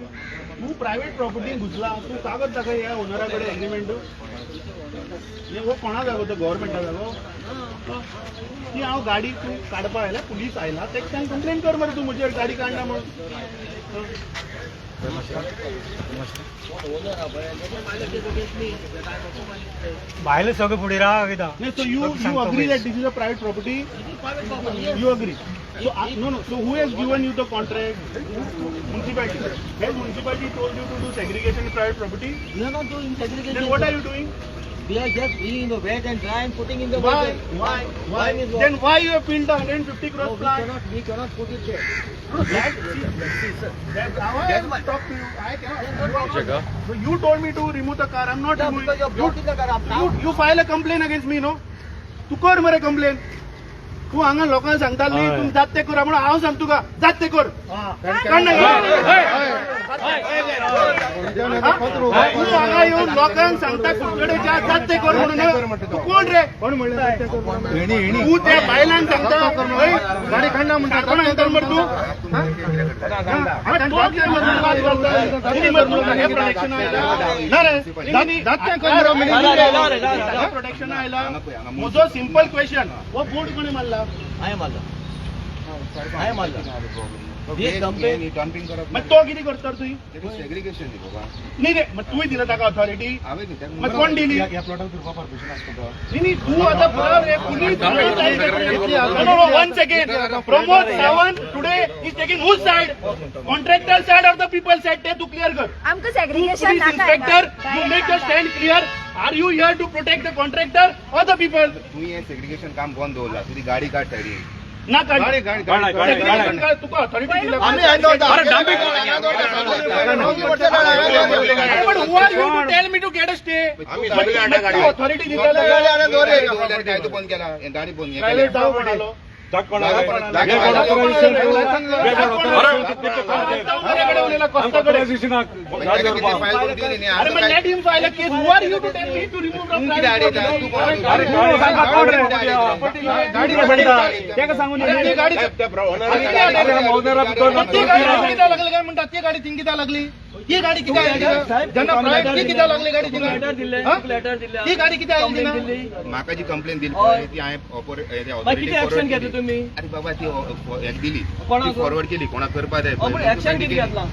तू private property घुसला, तू कागद दाखय या ओनराकडे एग्रीमेंट. हो कोणा जागो तो गव्हर्नमेंटा जागो ती हांव गाडी तू काडपा आयला पुलीस आयला तेका कंप्लेन कर मरे तू म्हजे गाडी काडना म्हणून. भायले सगळे फुडें राहा कित्याक. So you agree that this is a private property? You agree? So no. So who has given you the contract? Municipality. Has municipality told you to do segregation in private property? We are not doing segregation. Then what are you doing? We are just bringing the wet and dry and putting in the Why? water. Why? Then why you have built a 150 No, crore plant? we cannot put it there. No, that's how I have talked to you. I cannot. So you told me to remove the car. I'm not Yeah, removing. because you're blocking the car up now. You file a complaint against me, no? तू कर मरे complain. तू हांगा लोकांना सांगताली तुम्ही जात ते करा म्हणून हांव सांगतो का जात ते कर. तू हांगा येऊन लोकांक सांगता कुडकडेच्या जात ते कर म्हणून तू कोण रे? कोण म्हणलं तू त्या बायलांक सांगता गाडी काढणा म्हणटा कोण म्हणता मर तू प्रोटेक्शन आयला प्रोटेक्शन आयला म्हजो सिंपल क्वेश्चन हो बोर्ड कोणी मारला I am Allah. This complaint. मग तो किती करता तुझी सेग्रिगेशन नाही रे मग तूही दिला ताका ऑथॉरिटी मग कोण दिली नाही तू आता बरोबर रे police 1 second Pramod Sawant today is taking whose side contractor side of the people side ते तू क्लियर कर. आमकां segregation inspector you make your stand clear. Are you here to protect the contractor or the people. तुम्ही हे segregation काम बंद दवरला तुझी गाडी काढ सायडी ना तुका ऑथॉरिटी दिला but who are you to tell me to get a stay? Authority दिला काय तू बंद केला गाडी बंद प्रायव्हेट जाऊ म्हणालो let him file a case. Who are you to tell me to remove from private लागली ही गाडी किती लागली गाडी ती गाडी किती माका जी कंप्लेन दिली ती हांवें तुम्ही अरे बाबा ती दिली फॉरवर्ड केली कोणा करपा जाय ऍक्शन किती घेतला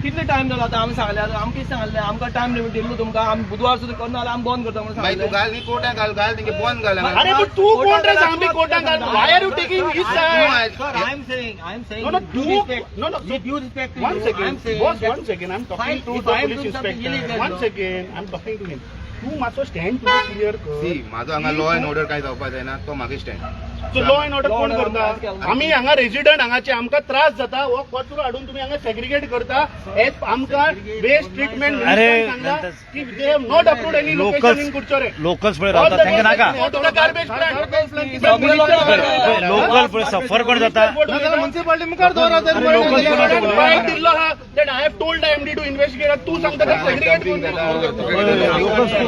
कितले टाइम जाला आता आम्ही सांगले आमकां कितें सांगले आमकां टाइम लिमिट दिल्लो तुमकां आमी बुधवार सुद्दां करना जाल्यार आमी बंद करता म्हणून मागीर तू सांगले. घाल न्ही कोर्टाक घाल तेंगे बंद घाल अरे पण तू कोण रे सांगली कोर्टात why are you taking his side? Sir, I am saying No, due respect. no. With due respect to One you, I am second, saying boss, that 1 second. I'm talking fine, to if the I am police doing something inspector. illegal, 1 no? second, I'm talking to him. तू मातसो stand तुझो clear कर. C माझो हांगा law end order काय जावपा जायना तो म्हाका stand so law and order Law कोण and order करता? केला. आम्ही हांगा रेजिडेंट हांगाचे आमकां त्रास जाता हो कचरो हाडून तुम्ही हांगा सेग्रिगेट करता एज आमकां वेस्ट ट्रीटमेंट अरे, सांगला की they have not approved any location in Kudchore. Locals पळय रावता तांकां नाका. गार्बेज लोकल पळय सफर कोण जाता. म्युनिसिपालिटी मुखार दवरता दिल्लो हा that I have told MD to investigate. तू सांगता सेग्रिगेट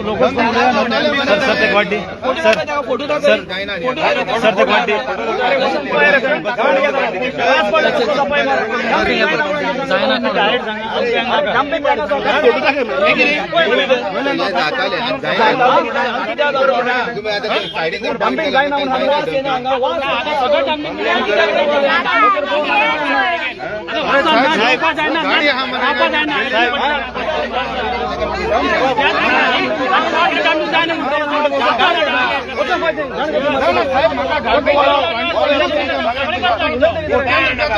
सर ते वाटी फोटो सर जायना सर ते वाटी तुम्ही आता सायडीन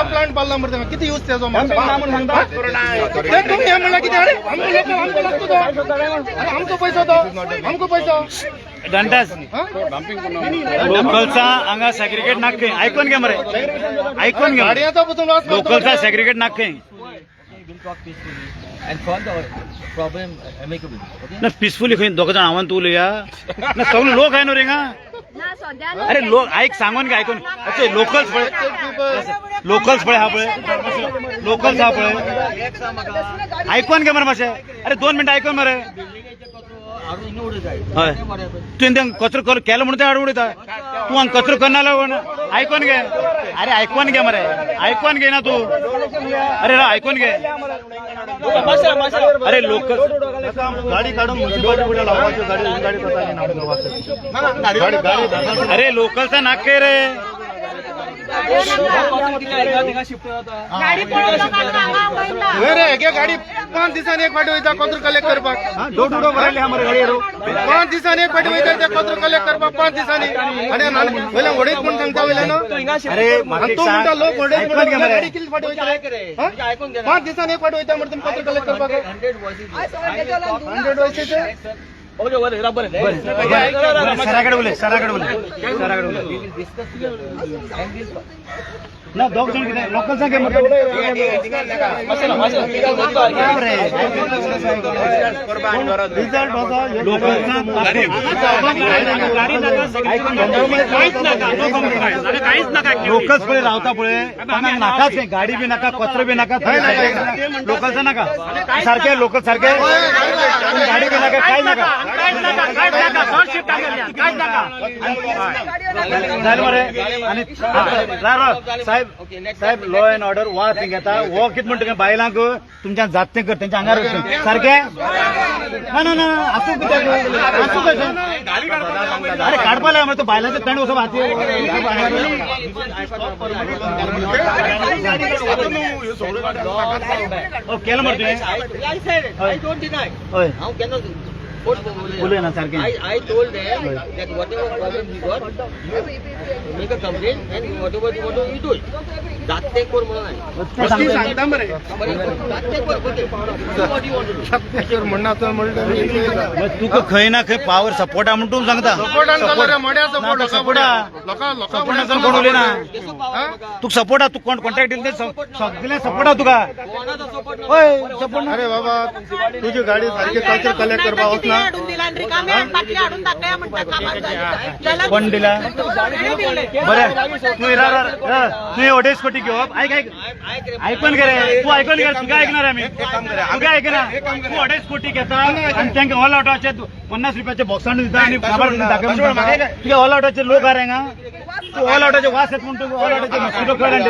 प्लांट बांधला मरते किती यूज त्याचा तुम्ही हे म्हणला किती अरे आमको पैसा दो आमको पैसा घंटास लोकलचा हांगा सेग्रिगेट नाक्के ऐकून घे मरे ऐकून घे गाडयाचा पासून लॉस लोकलचा सेग्रिगेट नाक्के and solve the problem amicably. Okay? ना पीसफुली खंय दोघ जाण हांवान तू उलया ना सगळे लोक आहे न्हू रे हांगा. ना सध्या अरे लोक ऐक सांगून घे ऐकून अच्छा लोकल्स पळय हा पळय लोकल्स हा पळय ऐकून घे मरे मातशें. अरे 2 मिनटां ऐकून मरे हय तुवें तें कचरो केलो म्हणून तें हाडून उडयता तूं हांगा कचरो करना जाल्यार ऐकून घे. अरे ऐकून घे मरे ऐकून घे ना तू. अरे ऐकून घे अरे लोकल गाडी काढून म्युन्सिपालिटी पुढे लावायची गाडी अरे लोकलचा नाक काय रे गाडी 5 दिसांनी एक फाटी वयता कचरो कलेक्ट करपाक डोर टू डोर भरले आमरे गाडी 5 दिसांनी एक फाटी वयता ते कचरो कलेक्ट करपाक 5 दिसांनी आणि वयल्या वडीत कोण सांगता वयल्या ना अरे म्हाका तो म्हणटा लोक वडीत ऐकून घे मरे गाडी किती फाटी वयता 5 दिसांनी एक फाटी वयता म्हणटा तुम्ही कचरो कलेक्ट करपाक 100 वयसेचे सराकडे बोले ना दोघ जण किती लोकल संख्या लोकल्स पुढे रावता पुढे नाकाच नाही गाडी बी नका कचरो बी नका लोकलचा नका सारखे लोकल सारखे गाडी बी नका काय नका आणि साहेब साहेब लॉ अँड ऑर्डर वा थिंग येता वो कित म्हणतो बायलांक तुमच्या जात कर त्यांच्या अंगार सारखे ना ना असू असू कशें अरे काढपा लाय तो बायलांचे तण वचप हाती केलं मरे हय बोलूया ना सारखे I told them that whatever problem you got, you make a complaint and whatever you want to you do it. जाते कोण म्हणून आहे सांगता मरे जाते कोण बोलते what you want to do. म्हणणं म्हणलं तुका खंय ना खंय पावर सपोर्टा म्हणून तू सांगता सपोर्ट कोण उलय ना तू सपोर्ट तू कोण कॉन्ट्रॅक्ट दिले सगळे सपोर्ट तुका कोणाचा support नको. होय सपोर्ट अरे बाबा तुझी गाडी सारखी कल्चर कलेक्ट करपा होत ना कोण दिला बरं तू तू ऑडियन्स कोटी घेवप ऐक ऐकून घे रे तू ऐकून घे तुका ऐकणार आम्ही तुका ऐकणार तू ऑडियन्स कोटी घेता आणि त्यांना ऑल आउटाचे 50 रुपयाचे बॉक्सांड दिता आणि खबर तुझे ऑल आउटाचे लोक आहे ना तू ऑल आउटाचे वास येत म्हणून तू ऑल आउटाचे मस्किटो कळण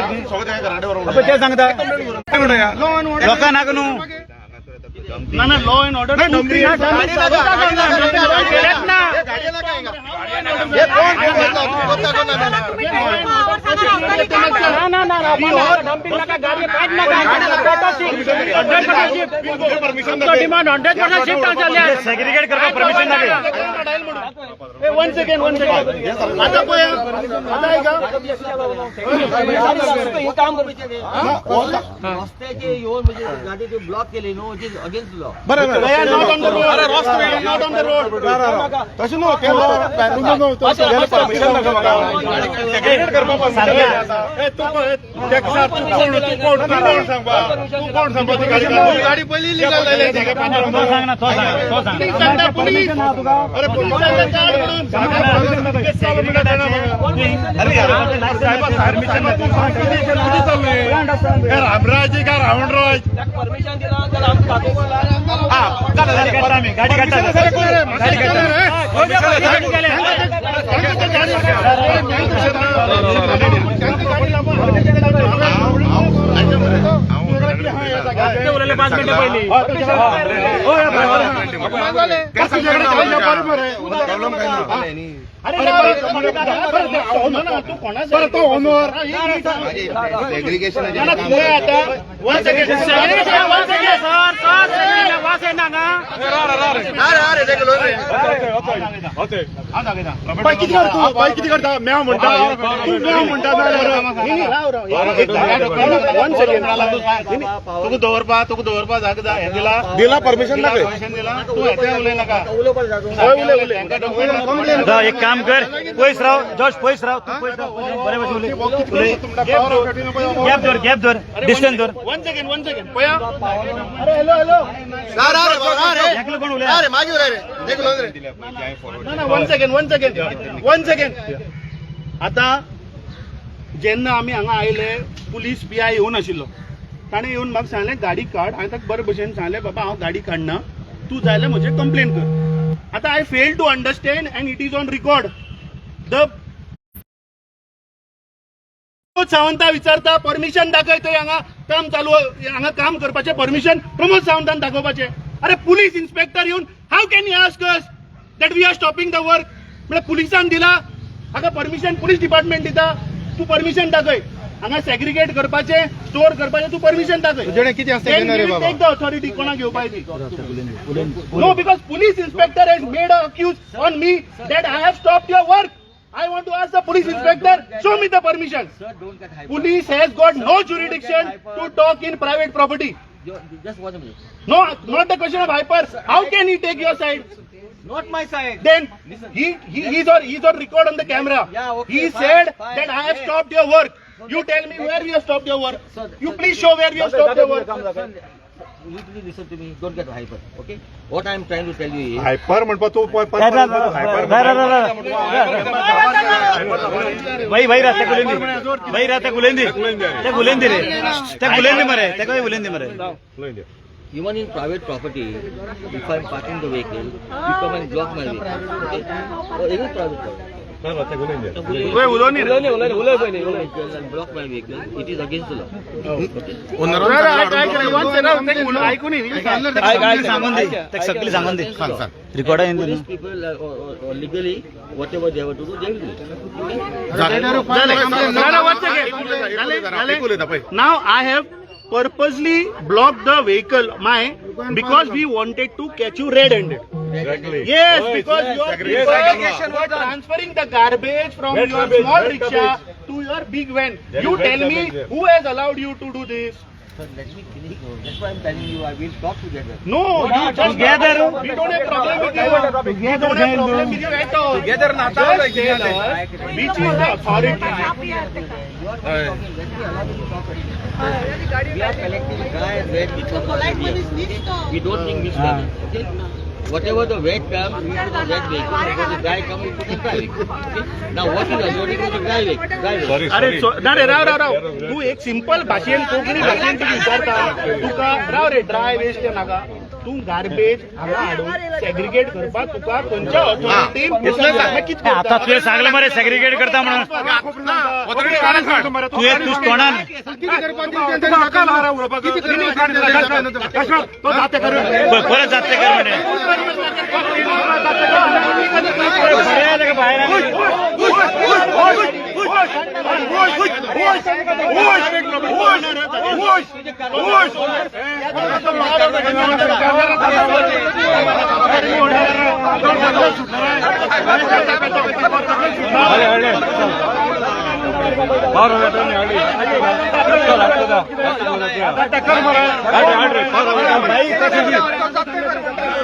ते सांगता लोकांना नाका न्हू ना लॉ अँड ऑर्डर सेग्रिगेट करता परमिशन नाही वन सेकंड आता पळया आता ऐका हे काम रस्त्याचे येऊन म्हणजे गाडी ते ब्लॉक केले no it is against law. बरोबर not on the road not on the road तशें न्हू केलो परमिशन सेग्रिगेट करपा कोण सांगपा ती गाडी पयली लिगल जाले सांग ना तो सांग अरे रामराज का रावणराज परमिशन दिला त्याला आम्ही खातो गाडी काढता पाच मिनिटं पहिली तो ऑनर सेग्रिगेशन किती करता म्या म्हणता तू म्या म्हणता तुका दवरपा जागा हे दिला परमिशन दिला तू हेच्या उलय नाका एक काम कर पयस राव जॉर्ज पयस राव तू पयस राव बरे बस उलय गॅप दवर डिस्टन्स दवर वन सेकंड पया अरे हॅलो एकलं कोण उलय अरे मागे रे ना वन सेकंड आता जेन्ना आमी हांगा आयले पुलीस PI येवन आशिल्लो ताणें येवन म्हाका सांगलें गाडी काड हांवें ताका बरे भशेन सांगलें बाबा हांव गाडी काडना तूं जाल्यार म्हजें कंप्लेन कर आता I fail to understand and it is on record the सावंता विचारता परमिशन दाखयतय हांगा काम चालू हांगा काम करपाचें परमिशन प्रमोद सावंतान दाखोवपाचें. अरे पुलीस इन्स्पेक्टर येवन how can you ask us that we are stopping the work. म्हणजे पुलिसान दिला हाका परमिशन, पुलीस डिपार्टमेंट दिता तू परमिशन दाखय. हांगा सेग्रिगेट करपाचें स्टोर करपाचें तू परमिशन दाखय. टेक द ऑथॉरिटी कोणाक घेवपाक ती. No because police inspector has made a accuse on me that I have stopped your work. I want to ask the police inspector, show me the permission. Sir, don't get hyper. Police has got no jurisdiction to talk in private property. Just watch a minute. No, not the question of hyper. How can he take your side? Not my side. Then he's on record on the camera. Yeah, okay, He fine, said fine. that I have stopped your work. You tell me where we have stopped your work. Sir, You please show where we have stopped your work. You need to listen to me. Don't get hyper. Okay? What I am trying to tell you is. Hyper म्हणपा तू भाई भाई राहते गुलेंदी भाई राहते गुलेंदी ते गुलेंदी रे ते गुलेंदी मरे ते काय गुलेंदी मरे. Even in private property, if I am parking the vehicle, you come and block my vehicle. Okay? Or any private property. And block my vehicle. It is against the law. सांगून दे सगळी सांगून दे रिकॉर्ड आहे Police people or legally, whatever they have to do, they will do it. Now I have purposely blocked the vehicle because we wanted to catch you red-handed. Yes, because you are transferring the garbage from your small rickshaw to your big van. You tell me who has allowed you to do this? Sir, let me finish. That's why I'm telling you, I will talk together. No, you just Together. We don't have problem with you. We don't have problem with you at all. Together, just tell us which is the authority. You are talking. Let me allow you to talk. We are collecting dry and wet because of the vehicle. We don't think mixed. Okay? Whatever the wet comes, we put the wet vehicle. Whatever the dry comes, we put the dry vehicle. Okay? Now what is unloading is the dry vehicle. अरे ना रे राव तू एक simple भाषेन Konkani भाषेन तू विचारता तुका राव रे dry waste नाका तू garbage हांगा हाडून segregate करपाक तुका खंयच्या ऑथॉरिटीन आता तुवें सांगलें मरे सेग्रिगेट करता म्हणून तुवें तूं तोंडान परत जाते कर म्हणे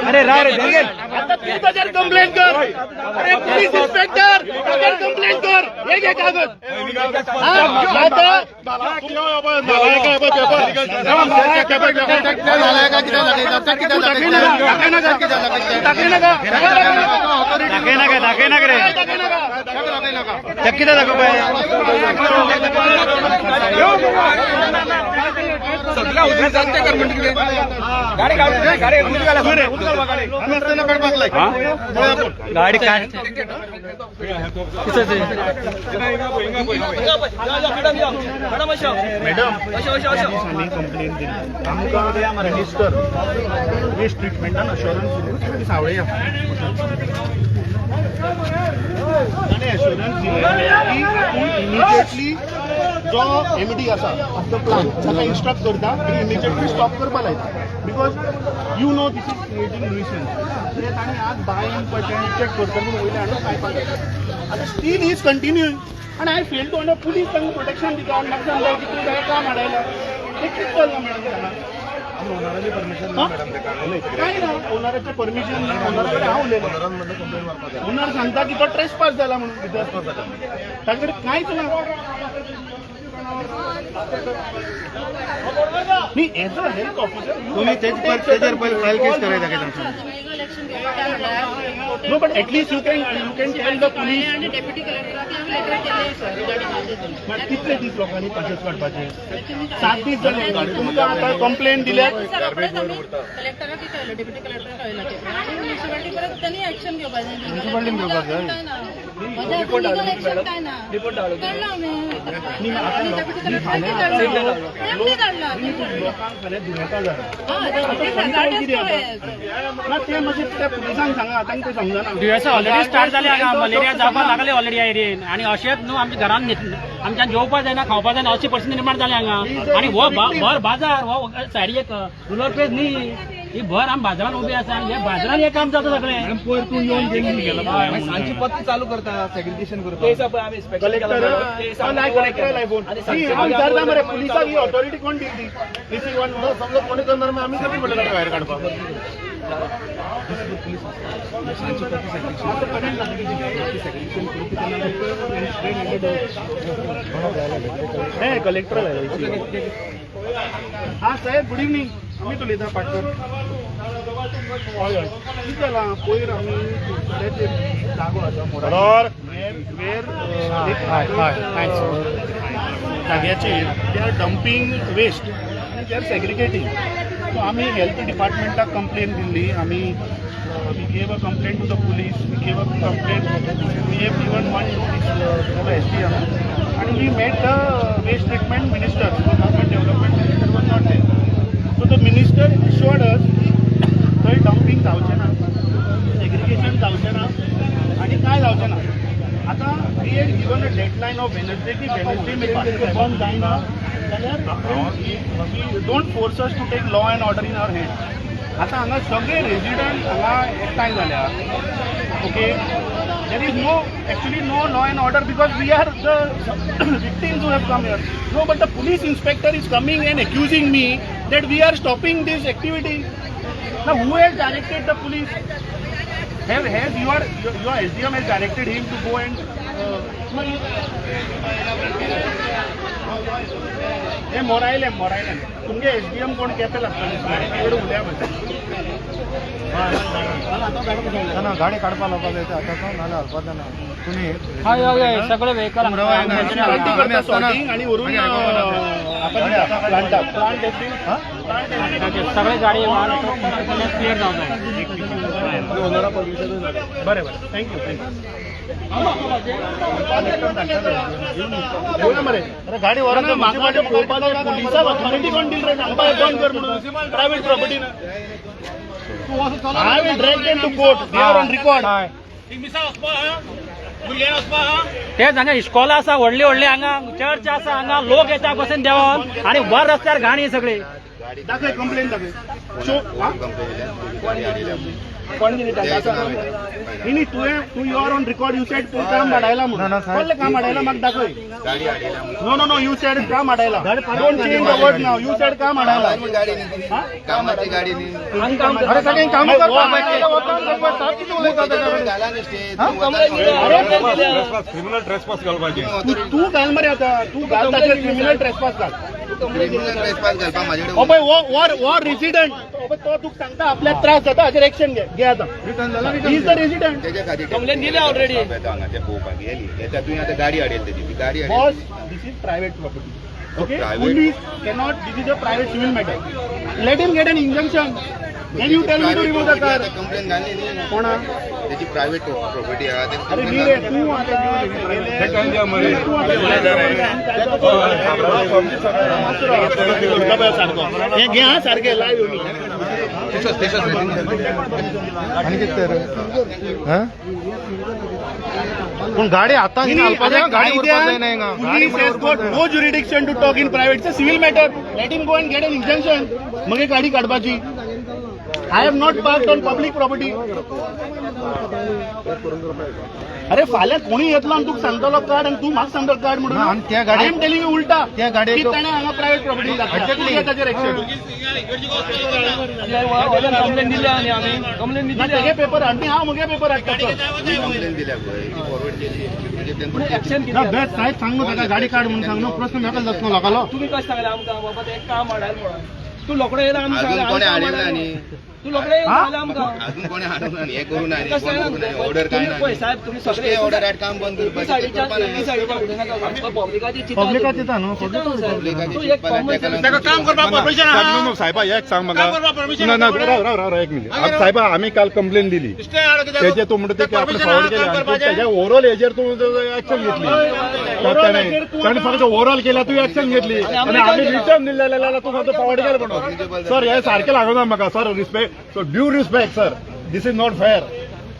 अरे राव रे आता तू त्याच्यावर कंप्लेंट कर. अरे पोलीस इन्स्पेक्टर त्याच्यावर कंप्लेंट कर. हे घे कागद. किती दाखव गाडी काढ मॅडम आम्ही कंप्लेंट दिली आमकां रजिस्टर वेस्ट ट्रिटमेंटान अश्योरन्स सावळे ताणें अश्योरन्स दिलें की आपूण इमिजिएटली जो एमडी आसा ऑफ द प्लांट ताका इन्स्ट्रक्ट करता आनी इमिजिएटली स्टॉप करपा लायता because you know this is creating nuisance. ताणें आज बायन पटेन चॅक करता म्हणून वयले हाडून पायपाक लायता. आतां स्टील इज कंटिन्यूइंग आनी I fail to under police तांकां प्रोटेक्शन दिता आनी म्हाका सांगता की तुवें ताका काम हाडयलां. हे कितें चलना मॅडम काय ना ओनराचें परमिशन ना ओनरा कडेन हांव उलयलो. ओनर सांगता की तो ट्रेसपास जाला म्हणून ताचे कडेन कांयच ना. नी एज अ हेल्थ ऑफिसर तुम्ही त्याच्यावर पहिले फाईल केस करायचा काय तुमचं no but at least you can tell the police deputy कलेक्टराक लेटर केले सर रिगार्डिंग मग कितले दीस लोकांनी पासेस काढपाचे 7 दीस झाले तुमकां आता कंप्लेंट दिल्यात कलेक्टराक कळयलें डेप्युटी कलेक्टराक कळयलां ते आणि म्युनिसिपालिटी परत त्यांनी ऍक्शन घेवपाक जाय म्युनिसिपालिटीन घेवपाक जाय. रिपोर्ट काय ना रिपोर्ट धाडलो. काढला नी आता डेप्युटी कलेक्टराक फाल्यां काढला नेमकी काढला लोकांक फाल्यां दुयेंतां जाता हा ना ते मातशें त्या पुलिसांक सांगा तांकां समजना दुयेंसां ऑलरेडी स्टार्ट जाली हांगा मलेरिया जावपाक लागले ऑलरेडी ह्या एरियेन आणि अशेंच न्हू आमच्या घरान आमच्यान जेवपाक जायना खावपाक जायना अशी परिस्थिती निर्माण जाली हांगा आणि हो भर बाजार हो सायडी एक रुरल प्लेस न्ही ही भर आमी बाजारान उबी आसा आणि हे बाजारान हे काम जाता सगळें पयर तूं येवन जेंगी गेलो सांची पत्ती चालू करता सेग्रिगेशन करता ते हिसाब आम्ही कलेक्टर कलेक्टर लायफोन विचारता मरे पुलिसाक ही ऑथॉरिटी कोण दिली दिस वन समजा कोणी करणार मग आम्ही कधी म्हटलं भायर काढपाक हे कलेक्टर हा साहेब गुड इव्हनिंग आम्ही उलयता पाटकर हय हय कितें जालां पयर आमी दुसऱ्याचे जागो आसा मोरार वेर जाग्याचेर दे आर डंपिंग वेस्ट आनी दे आर सेग्रिगेटींग सो आमी हेल्थ डिपार्टमेंटाक कंप्लेन दिल्ली आमी we gave a complaint to the police, we gave a complaint, we have given one notice to the SDM and we met the waste treatment minister, urban development minister was not there. So the minister assured us that dumping जावचें ना, segregation जावचें ना आणि काय जावचें ना. आता we had given a deadline of Wednesday की Wednesday मेरेन जर बंद जायना जाल्यार don't force us to take law and order in our hand. आता हांगा सगळे रेजिडेंट हांगा एकठांय जाल्या okay there is no actually no law and order because we are the victims who have come here. No, but the police inspector is coming and accusing me that we are stopping this activity. Now who has directed the police? Has your SDM has directed him to go and हे मोरायलें तुमगे SDM कोण केपें लागतले उलया म्हणटा ना गाडी काढपा लावपाक जाय आतां तो नाल्यार हलपाक जायना तुम्ही हय हय सगळे व्हेकल सॉर्टिंग आणि वरून आपण प्लांट टेस्टिंग सगळे गाडी क्लिअर जावं बरें थँक्यू मरे गाडी व्हरून म्हाका पळोवपाक पुलिसाक ऑथॉरिटी कोण दिली रे सांगपाक बंद कर म्हणून private property I will drag them to court. They are on record. तेच हांगा इस्कॉला आसा व्हडली व्हडली हांगा चर्च आसा हांगा लोक येता बसून देंवन आणि वर रस्त्यार घाणी सगळी दाखय कंप्लेन दाखय शो कोण दिली नाही तू you are on record you said तू काम वाडायला म्हणून कोणले काम वाडायला म्हाका दाखय नो यू सेड काम वाडायला don't change the word now you said काम वाडायला कामाची गाडी न्ही अरे सगळे काम करता क्रिमिनल ट्रेसपास घालपाचे तू घाल मरे आता तू घाल ताचेर क्रिमिनल ट्रेसपास घाल क्रिमिनल ट्रेसपास घालपाक म्हाजे वॉर रेसिडेंट तो तुका सांगता आपल्याक त्रास जाता हाचेर एक्शन घे आता इज द रेसिडेंट तेजे खातीर कंप्लेन दिली ऑलरेडी हांगा ते पळोवपाक गेली तेच्या तुवें आतां गाडी हाडयली तेजी ती गाडी boss this is private property okay police cannot this is a private civil matter let him get an injunction then you tell me to remove the car complain घालली न्ही कोण तेजी प्रायव्हेट प्रॉपर्टी आहा ते अरे मी रे तू आता हे घ्या सारखे लाईव्ह आणि किती पण गाडी आता गाडी no jurisdiction to talk in private civil matter let him go and get an injunction मग गाडी काढपाची I have not park on public property. अरे फाल्यां कोणी येतलो आनी तुका सांगतलो काड आनी तूं म्हाका सांगतलो काड म्हणून. आणि त्या गाडयेक- आय एम टेलिंग यू उलटा त्या गाडयेक- की ताणें हांगा प्रायव्हेट प्रॉपर्टी घातली ताचेर एक्शन. कंप्लेन दिली आणि आम्ही कंप्लेन दिली तेगे पेपर हाड न्ही, हांव म्हगे पेपर हाडटा. कंप्लेन दिल्या पळय फॉरवर्ड केली म्हणजे तेंचे ऍक्शन ना बेस्ट साहेब सांग न्हू ताका गाडी काड म्हणून सांग न्हू. प्रश्न म्हाका जातलो लोकांलो. तुम्ही कशें सांगले आमकां बाबा ते काम हाडायला म्हणून तू लोकडे येयला आमी अजून सांगले कोणी आमी काम हाडिल्ला हाडायला. न्ही. तू लोकडे येयला सांगले आमकां अजून कोणी हाडून नाही हे करून नाही कसं ऑर्डर काय पळय नाही साहेब तुम्ही सगळे ऑर्डर हाड काम बंद करपाचें सायडीच्या उडय नाका पब्लिकाची चिंता पब्लिकाची चिंता न्हू. चिंता न्हू साहेब. तू एक चिंता common ताका sense- ताका काम करपाक परमिशन न्हू साहेबा एक सांग म्हाका. ना ना राव एक मिनिट. आज साहेबा आम्ही काल कंप्लेन दिली त्याचे तू म्हणतो की आपण फॉरवर्ड केले आणि त्याच्या ओव्हरऑल हेजेर तू ऍक्शन घेतली. ताणें फक्त ओव्हरऑल केला तू ऍक्शन घेतली आणि आम्ही रिटर्न दिलेला तू फक्त फॉरवर्ड केलं म्हणून. सर हे सारखें लागना म्हाका. Sir respect due respect sir. This is not fair.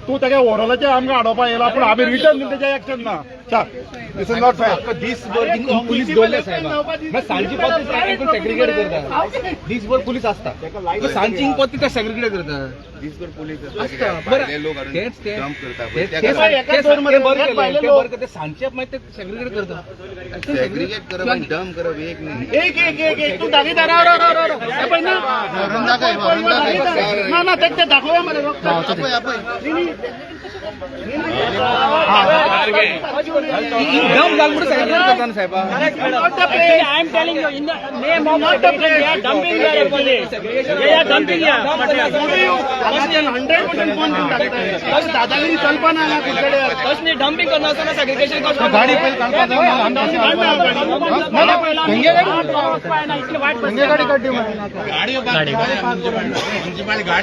तू त्याच्या ओव्हरऑलाचे आमकां हाडोवपाक येयला पूण आम्ही रिटर्न दिली त्याच्या एक्शन ना. दिस इज नॉट फेअर. दीस भर पुलीस दवरले साहेब. सांजची पत्ती सेग्रिगेट करता. दीस भर पुलीस असता. सांजची पत्ती ते सेग्रिगेट करता. दिसभर पोलीस बरं. लोक हाडून तेच ते dump करता. ते- त्या ते- काय- एका door मध्ये ते एक पाहिलं ते लोक. बरं करते. सांजच्या माहिती ते सेग्रिगेट करता. सेग्रिगेट करप आणि डम करप एक नाही. एक तू दाखयता राव राव राव राव. हे पळय ना. ना ना ते दाखवूया मला रक्त. दम घाल म्हणून सेग्रिगेट करता ना साहेब. I am telling you, in the name of segregation, they are dumping here police. They are dumping here. दादागिरी कल्पना ना तुझ्याकडे. कसली डम्पिंग करणार असताना सेग्रिगेशन करता. गाडी पहिले काढता जाऊ ना. गाडी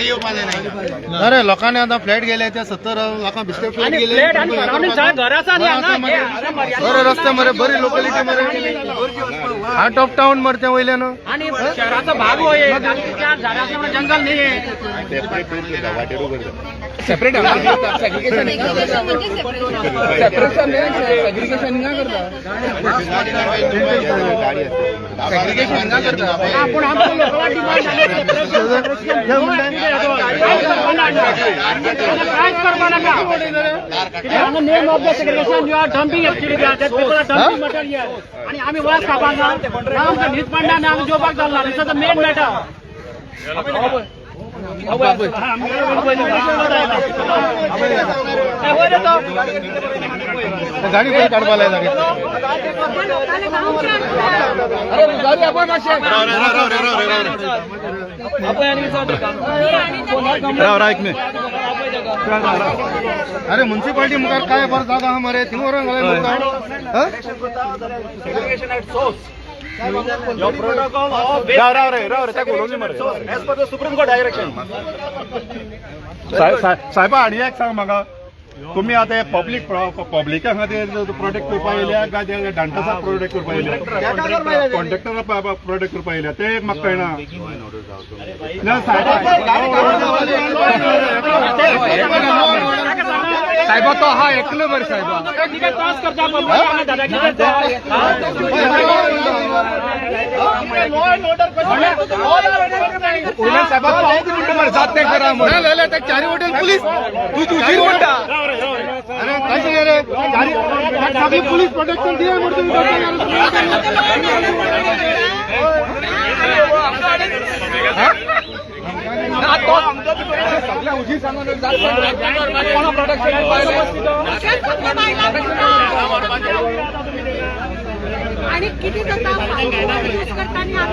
अरे लोकांनी आता फ्लॅट गेले त्या 70 लोकांना बिस्टेट फ्लॅट गेले. प्लेट आणि सराउंडिंग सगळं घराचा नाही आहे ना. बरे रस्ते मरे बरी लोकॅलिटी मरे हार्ट ऑफ टाउन मरते वयल्यानं. आणि शहराचा भाग होय झाडा असल्यामुळे जंगल नाही आहे. सेपरेट रूट करता वाटेरू करता. सेपरेट सेग्रिगेशन सेग्रिगेशन ना करता. गाडी असते. सेग्रिगेशन ना करता. आपण आमच्या लोकांना डिमांड आहे name of the segregation you are dumping actually people are dumping material आणि आम्ही वास कापांना आमच्या न्हीद पडना आणि आम्ही जोबाक घालना. दिस इज द मेन मॅटर. गाडी पहिले काढवा लायला अरे गाडी आपण राव ऐक नाही. अरे म्युन्सिपालिटी मुखार काय बरं जागा हा मरे थिंगवर सुप्रीम कोर्ट डायरेक्शन. साहेबा आणि एक सांग म्हाका. तुम्ही आता हे पब्लिका खातीर प्रोटेक्ट करपा येयल्या काय ते डांटासा प्रोटेक्ट करपा येयल्या कॉन्ट्रॅक्टरा प्रोटेक्ट करपा येयल्या ते एक म्हाका कळना. ना साहेबा तो हा एकलो बरं साहेबा. क्रॉस करता पब्लिक दादागिरी करता. पोलीस साहेबा तो जात नाही करा म्हणून त्या चारी हॉटेल पोलीस तू तुझी म्हणता. अरे काय रे गाडी सगळी पोलीस प्रोटेक्शन दिले म्हणतो. सगळ्या उशी सांगून कोणा प्रोटेक्शन आणि किती करता करताना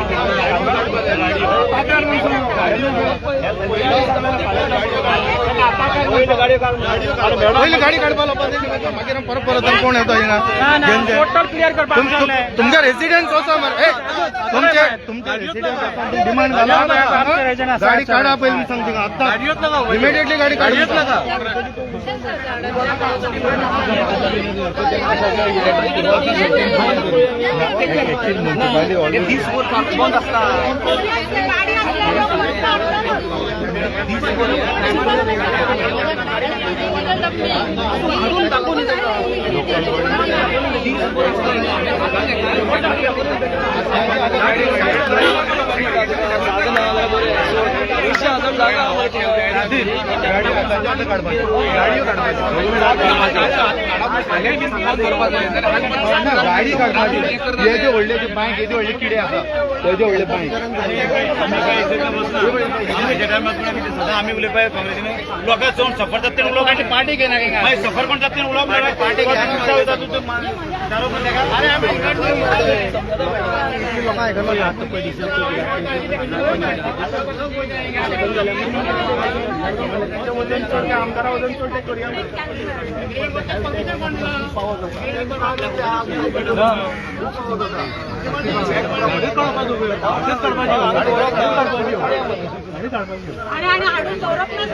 पहिले गाडी काढपा मागीर परत परत कोण येतो टोटल क्लियर करपाक लागले. तुमच्या रेसिडेंट असो मरे तुमचे रेसिडेंट डिमांड घाला गाडी काढा पहिले मी सांगते आता इमिडिएटली गाडी काढून नका. 500,000 जागा गाडी काढपाची येदे व्हडले ते बँक येदे व्हडले किडे आसा तेजे व्हडले बँक आम्ही उलयपा काँग्रेसीन लोकांक चोवन सफर जाता तेन्ना लोकांची पार्टी घेना मागीर सफर कोण जाता तेन्ना उलोवप पार्टी आमदारा वजन चड करूया आणि हाडून दवरप ना